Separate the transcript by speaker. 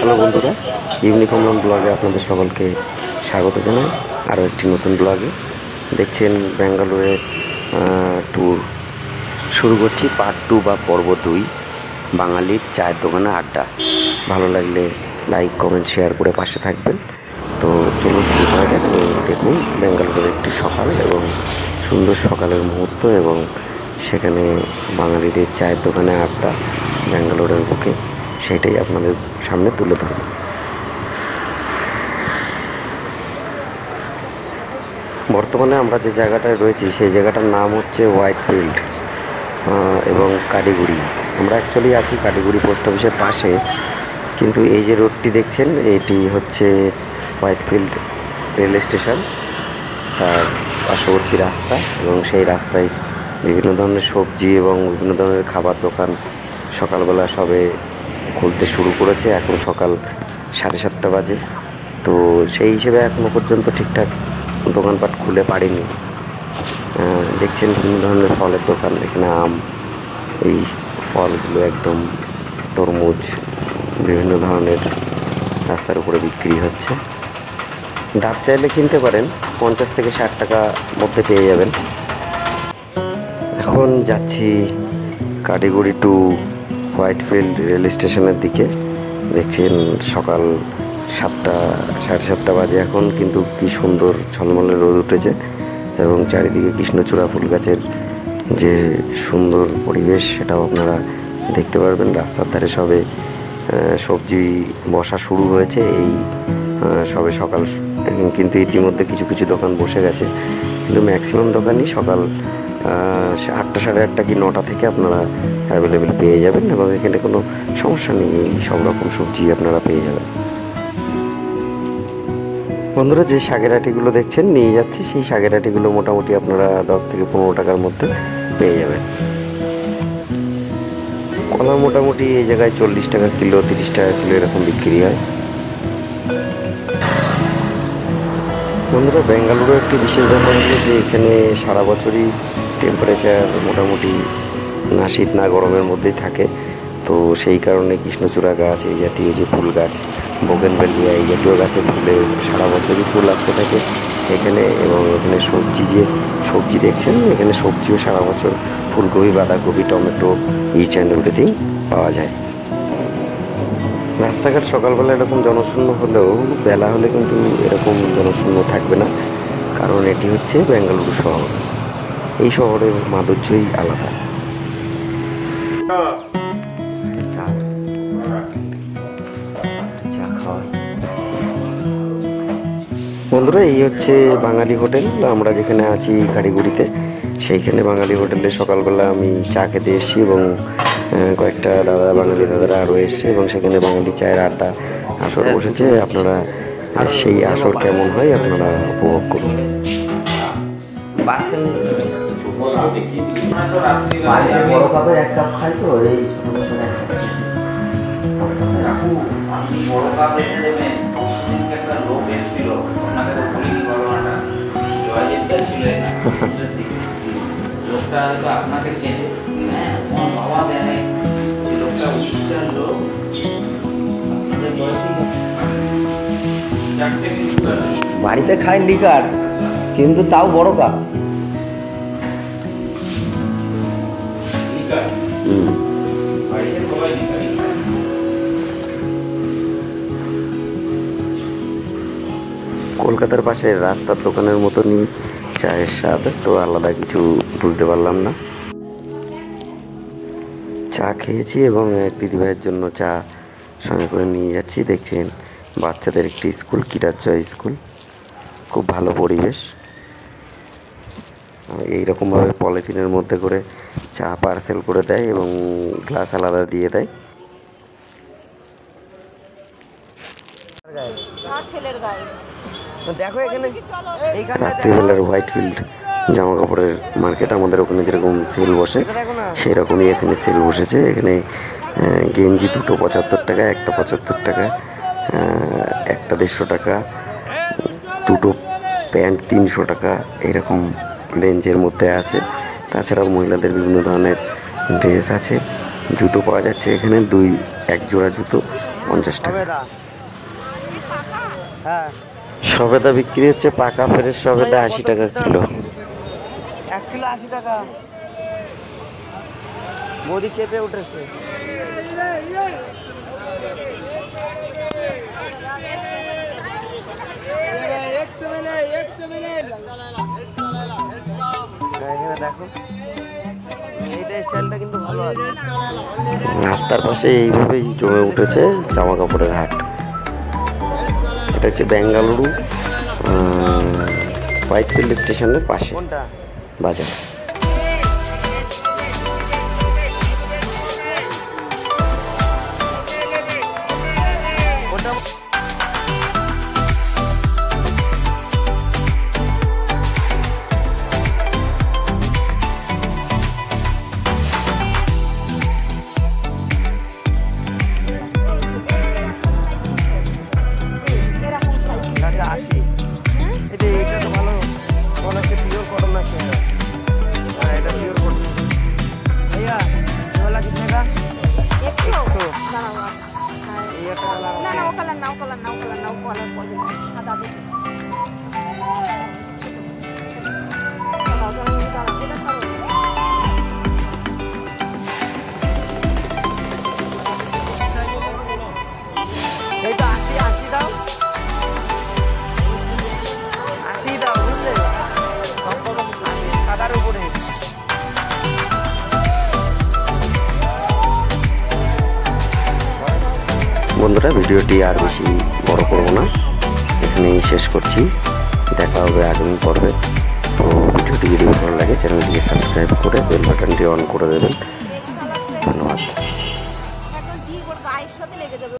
Speaker 1: Hello বন্ধুরা, ইউনিকমন ব্লগে আপনাদের সকলকে স্বাগত জানাই। আরও একটি নতুন ব্লগে দেখছেন ব্যাঙ্গালোরের ট্যুর শুরু করছি। পার্ট 2 বা পর্ব 2, বাঙালির চায়ের দোকানে আড্ডা। ভালো লাগলে লাইক, কমেন্ট, শেয়ার করে পাশে থাকবেন। তো চলুন শুরু করা যাক। দেখুন ব্যাঙ্গালোরের একটি সকাল এবং সুন্দর সকালের মুহূর্ত, এবং সেখানে বাঙালিদের চায়ের দোকানে আড্ডা ব্যাঙ্গালোরের বুকে, সেটাই আপনাদের সামনে তুলে ধরব। বর্তমানে আমরা যে জায়গাটায় রয়েছি সেই জায়গাটার নাম হচ্ছে হোয়াইটফিল্ড এবং কাডিগুড়ি। আমরা অ্যাকচুয়ালি আছি কাডিগুড়ি পোস্ট অফিসের পাশে, কিন্তু এই যে রোডটি দেখছেন এটি হচ্ছে হোয়াইটফিল্ড রেল স্টেশন, তার পার্শ্ববর্তী রাস্তা, এবং সেই রাস্তায় বিভিন্ন ধরনের সবজি এবং বিভিন্ন ধরনের খাবার দোকান সকালবেলা সবে খুলতে শুরু করেছে। এখন সকাল 7:30 বাজে। তো সেই হিসেবে এখনও পর্যন্ত ঠিকঠাক দোকানপাট খুলে পারেনি। দেখছেন বিভিন্ন ধরনের ফলের দোকান, এখানে আম, এই ফলগুলো একদম তরমুজ, বিভিন্ন ধরনের রাস্তার উপরে বিক্রি হচ্ছে। ডাব চাইলে কিনতে পারেন, 50 থেকে 60 টাকা মধ্যে পেয়ে যাবেন। এখন যাচ্ছি কাটিগুড়ি টু হোয়াইটফিল্ড রেল স্টেশনের দিকে। দেখছেন সকাল 7:30 বাজে এখন, কিন্তু কি সুন্দর ঝলমলে রোদ উঠেছে, এবং চারিদিকে কৃষ্ণচূড়া ফুল গাছের যে সুন্দর পরিবেশ সেটাও আপনারা দেখতে পারবেন। রাস্তার ধারে সবে সবজি বসা শুরু হয়েছে, এই সবে সকাল, কিন্তু ইতিমধ্যে কিছু কিছু দোকান বসে গেছে, কিন্তু ম্যাক্সিমাম দোকানই সকাল 8টা, 8:30 কি 9টা থেকে আপনারা অ্যাভেলেবেল পেয়ে যাবেন, এবং এখানে কোনো সমস্যা নেই, সব রকম সবজি আপনারা পেয়ে যাবেন। বন্ধুরা, যে শাকের আটিগুলো দেখছেন নিয়ে যাচ্ছি, সেই শাকের আটিগুলো মোটামুটি আপনারা 10 থেকে 15 টাকার মধ্যে পেয়ে যাবেন। কলা মোটামুটি এই জায়গায় 40 টাকা কিলো, 30 টাকা কিলো এরকম বিক্রি হয়। বন্ধুরা, বেঙ্গালুরু একটি বিশেষ ব্যাপার হলো যে এখানে সারা বছরই টেম্পারেচার মোটামুটি না শীত না গরমের মধ্যেই থাকে। তো সেই কারণে কৃষ্ণচূড়া গাছ, এই জাতীয় যে ফুল গাছ, বোগেনভেলিয়া, এই জাতীয় গাছে ফুলে সারা বছরই ফুল আসতে থাকে এখানে। এবং এখানে সবজি দেখছেন, এখানে সবজিও সারা বছর ফুলকপি, বাঁধাকপি, টমেটো, ইচ অ্যান্ড এভরিথিং পাওয়া যায়। রাস্তাঘাট সকালবেলা এরকম জনশূন্য হলেও বেলা হলে কিন্তু এরকম জনশূন্য থাকবে না, কারণ এটি হচ্ছে বেঙ্গালুরু শহর। এই শহরের মাধুর্যই আলাদা। বন্ধুরা, এই হচ্ছে বাঙালি হোটেল। আমরা যেখানে আছি কারিগুড়িতে, সেইখানে বাঙালি হোটেলে সকালবেলা আমি চা খেতে এসেছি, এবং কয়েকটা বাঙালি দাদারা আরও এসছে, এবং সেখানে বাঙালি চায়ের আড্ডা আসর বসেছে। আপনারা সেই আসর কেমন হয় আপনারা উপভোগ করুন। বড় কাপের 1 কাপ খাই তো, এই বড় কাপ রেখে দেবেন। একটা লোক এসেছিল, ওনাকে তো বলিনি ঘটনাটা, জয়জিৎটা ছিল লোকটা, হয়তো আপনাকে চেনে। হ্যাঁ, আমার বাবা দেয় লোকটা উড়িষ্যার লোক, আপনাদের বয়সী। বাড়িতে খাই লিকার, কিন্তু তাও বড় কাপ। বাড়িতে সবাই লিকার। কলকাতার পাশে রাস্তার দোকানের মতনই চায়ের স্বাদ, তো আলাদা কিছু বুঝতে পারলাম না। চা খেয়েছি, এবং এক দিদিভাইয়ের জন্য চা সঙ্গে করে নিয়ে যাচ্ছি। দেখছেন বাচ্চাদের একটি স্কুল, কিরাজয় স্কুল, খুব ভালো পরিবেশ। এইরকমভাবে পলিথিনের মধ্যে করে চা পার্সেল করে দেয়, এবং গ্লাস আলাদা দিয়ে দেয়। দেখো এখানে রাত্রিবেলার হোয়াইটফিল্ড জামা কাপড়ের মার্কেট, আমাদের ওখানে যেরকম সেল বসে সেই রকমই এখানে সেল বসেছে। এখানে গেঞ্জি দুটো 75 টাকা, একটা 75 টাকা, একটা 150 টাকা, দুটো প্যান্ট 300 টাকা, এরকম রেঞ্জের মধ্যে আছে। তাছাড়াও মহিলাদের বিভিন্ন ধরনের ড্রেস আছে, জুতো পাওয়া যাচ্ছে এখানে। এক জোড়া জুতো 50 টাকা।
Speaker 2: হ্যাঁ
Speaker 1: সবেদা বিক্রি হচ্ছে, পাকা ফ্রেশ সবেদা 80 টাকা কিলো।
Speaker 2: 1 কিলো 80 টাকা। মোদি কেঁপে উঠেছে। দেখো এইটা স্টাইলটা কিন্তু ভালো আছে।
Speaker 1: রাস্তার পাশে এইভাবেই জমে উঠেছে জামা কাপড়ের হাট। এটা হচ্ছে বেঙ্গালুরু হোয়াইটফিল্ড স্টেশনের পাশে
Speaker 2: কোনটা?
Speaker 1: বাজার।
Speaker 2: আসি এটা এটা তো ভালো মনে হচ্ছে পিওর কটন আছে। হ্যাঁ এটা পিওর কটন। भैया ये वाला कितने का? 100 ये একটা কালার
Speaker 3: ना ना वो कलर ना वो कलर ना वो कलर ना वो कलर बोल हटा दे
Speaker 2: এইটা 80 দাও 80 দাও বুঝলে সম্পূর্ণ 80 টাকার উপরে।
Speaker 1: বন্ধুরা ভিডিওটি আর বেশি বড় করব না, এখানেই শেষ করছি। দেখা হবে আগামী পর্বে। তো ভিডিওটি যদি ভালো লাগে চ্যানেলটিকে সাবস্ক্রাইব করে বেল বাটনটি অন করে দেবেন। ধন্যবাদ।
Speaker 3: এখন জি ওর গায়ের সাথে লেগে যাবে।